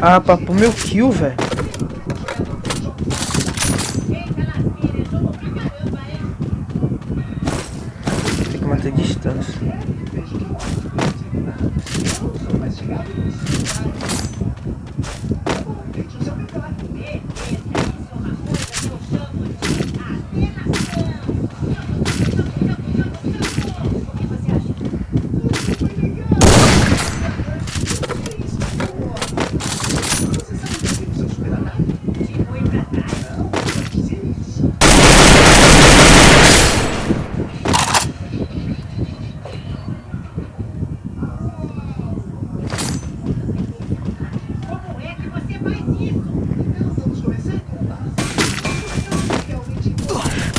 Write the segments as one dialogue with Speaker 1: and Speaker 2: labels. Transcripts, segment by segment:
Speaker 1: Ah, papo, meu kill, velho. Tem que manter distância.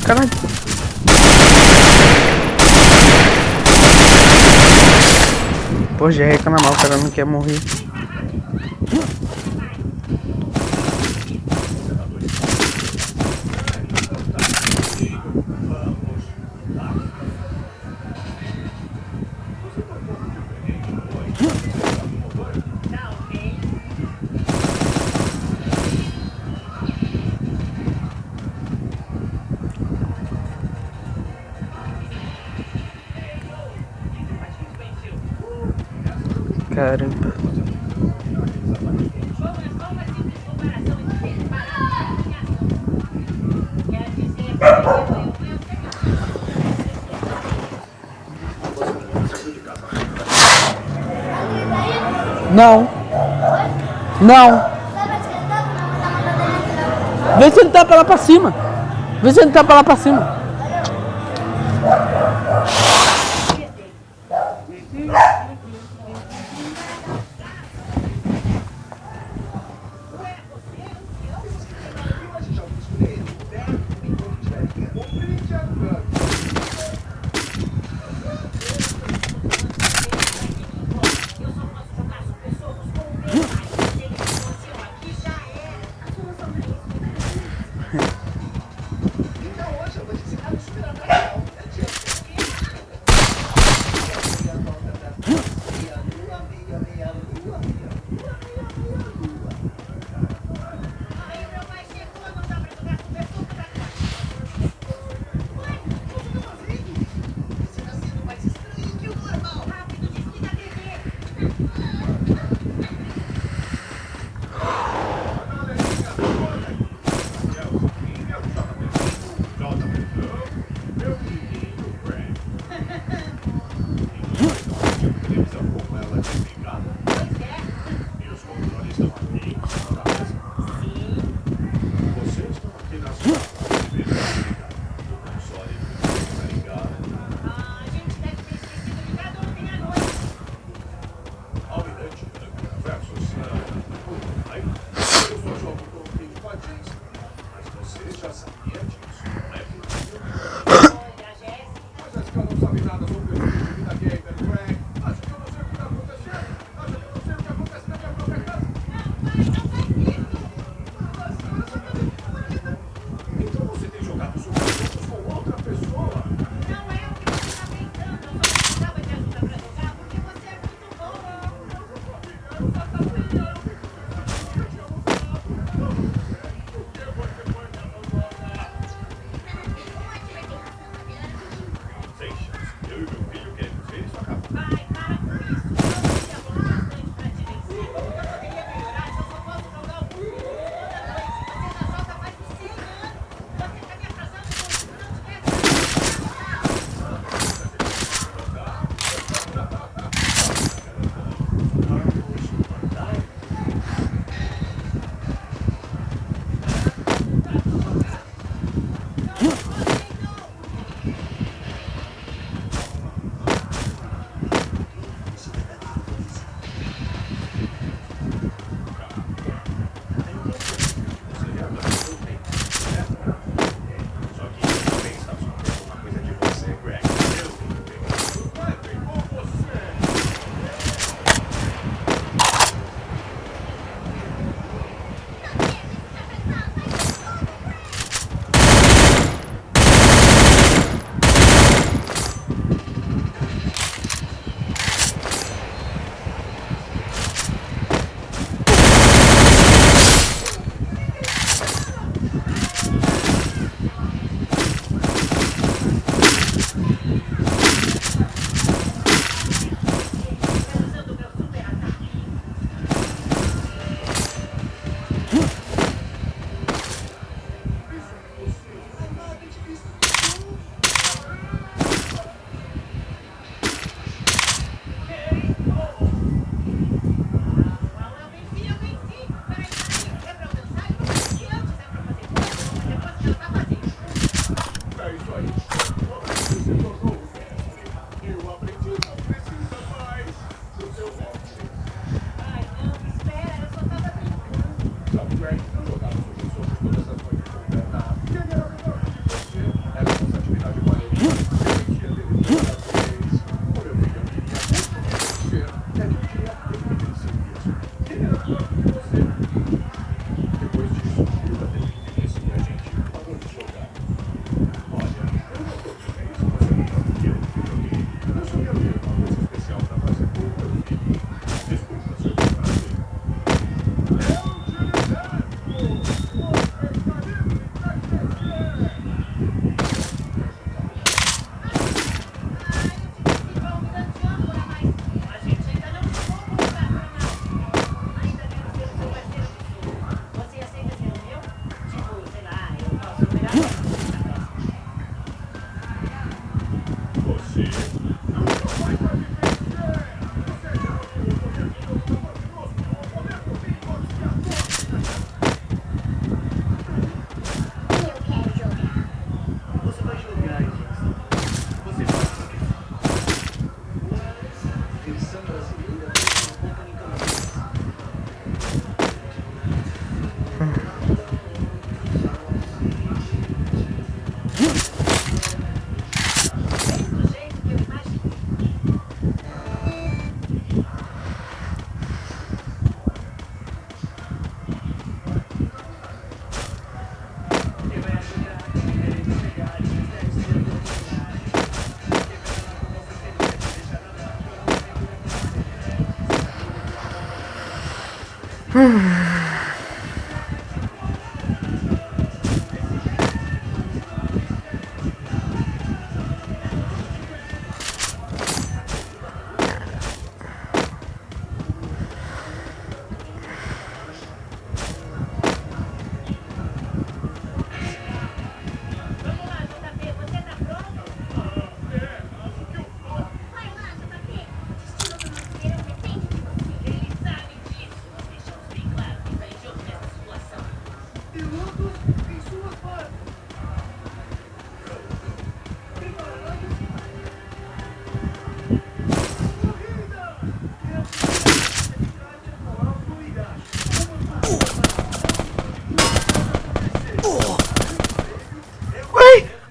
Speaker 1: Caralho. Pô, já reclama mal, o cara não quer morrer. Caramba. Não. Não. Vê se ele tá pra lá pra cima. Vê se ele tá pra lá pra cima.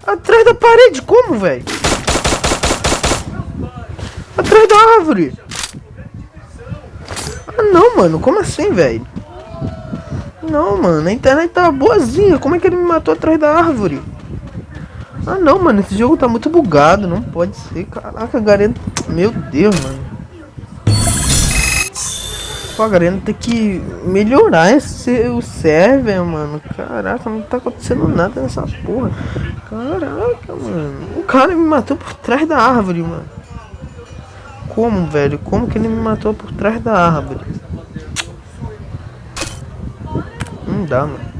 Speaker 2: Atrás da parede, como, velho? Atrás da árvore. Ah, não, mano. Como assim, velho? Não, mano, a internet tava boazinha. Como é que ele me matou atrás da árvore? Ah, não, mano, esse jogo tá muito bugado. Não pode ser. Caraca, Garena. Meu Deus, mano. Pô, a Garena tem que melhorar o server, mano. Caraca, não tá acontecendo nada nessa porra. Caraca, mano. O cara me matou por trás da árvore, mano. Como, velho? Como que ele me matou por trás da árvore? Não dá, mano.